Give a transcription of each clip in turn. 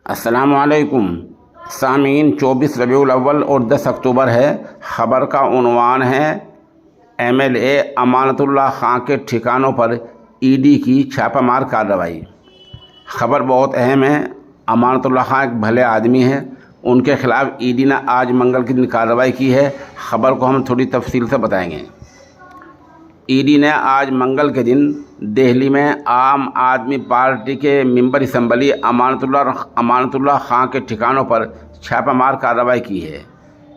السلام علیکم سامعین، 24 ربیع الاول اور 10 اکتوبر ہے۔ خبر کا عنوان ہے MLA امانت اللہ خان کے ٹھکانوں پر ED کی چھاپہ مار کارروائی۔ خبر بہت اہم ہے۔ امانت اللہ خان ایک بھلے آدمی ہیں، ان کے خلاف ED نے آج منگل کے دن کارروائی کی ہے۔ خبر کو ہم تھوڑی تفصیل سے بتائیں گے۔ ED نے آج منگل کے دن دہلی میں عام آدمی پارٹی کے ممبر اسمبلی امانت اللہ خان کے ٹھکانوں پر چھاپہ مار کارروائی کی ہے۔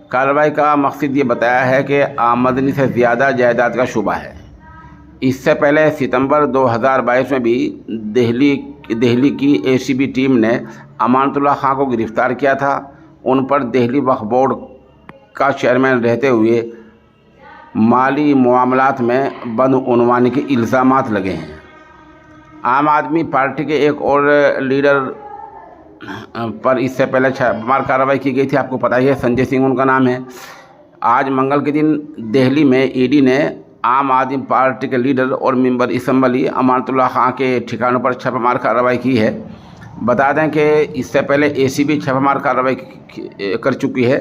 کارروائی کا مقصد یہ بتایا ہے کہ آمدنی سے زیادہ جائیداد کا شبہ ہے۔ اس سے پہلے ستمبر 2022 میں بھی دہلی کی ACB ٹیم نے امانت اللہ خان کو گرفتار کیا تھا۔ ان پر دہلی وقف بورڈ کا چیئرمین رہتے ہوئے مالی معاملات میں بدعنوانی کے الزامات لگے ہیں۔ عام آدمی پارٹی کے ایک اور لیڈر پر اس سے پہلے چھاپہ مار کارروائی کی گئی تھی، آپ کو پتہ ہی ہے، سنجے سنگھ ان کا نام ہے۔ آج منگل کے دن دہلی میں ED نے عام آدمی پارٹی کے لیڈر اور ممبر اسمبلی امانت اللہ خان کے ٹھکانوں پر چھاپہ مار کارروائی کی ہے۔ بتا دیں کہ اس سے پہلے ACB چھاپہ مار کارروائی کر چکی ہے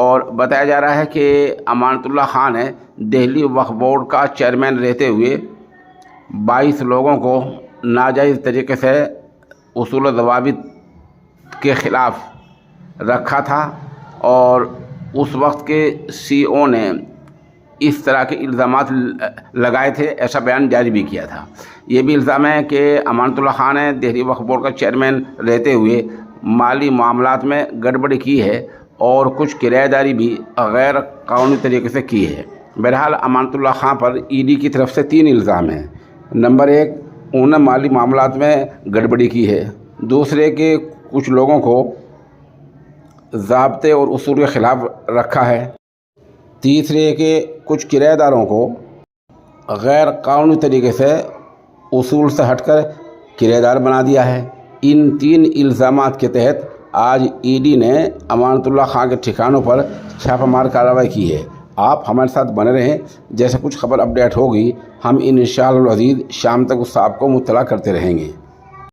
اور بتایا جا رہا ہے کہ امانت اللہ خان نے دہلی وقف بورڈ کا چیئرمین رہتے ہوئے 22 لوگوں کو ناجائز طریقے سے اصول و ضوابط کے خلاف رکھا تھا اور اس وقت کے CO نے اس طرح کے الزامات لگائے تھے، ایسا بیان جاری بھی کیا تھا۔ یہ بھی الزام ہے کہ امانت اللہ خان نے دہلی وقف بورڈ کا چیئرمین رہتے ہوئے مالی معاملات میں گڑبڑی کی ہے اور کچھ کرایہ داری بھی غیر قانونی طریقے سے کی ہے۔ بہرحال امانت اللہ خان پر ED کی طرف سے 3 الزام ہیں۔ نمبر 1، انہوں نے مالی معاملات میں گڑبڑی کی ہے۔ دوسرے کہ کچھ لوگوں کو ضابطے اور اصول کے خلاف رکھا ہے۔ تیسرے کہ کچھ کرایہ داروں کو غیر قانونی طریقے سے اصول سے ہٹ کر کرایہ دار بنا دیا ہے۔ ان 3 الزامات کے تحت آج ED نے امانت اللہ خان کے ٹھکانوں پر چھاپہ مار کارروائی کی ہے۔ آپ ہمارے ساتھ بنے رہیں، جیسے کچھ خبر اپڈیٹ ہوگی ہم انشاءاللہ العزیز شام تک اس آپ کو مطلع کرتے رہیں گے۔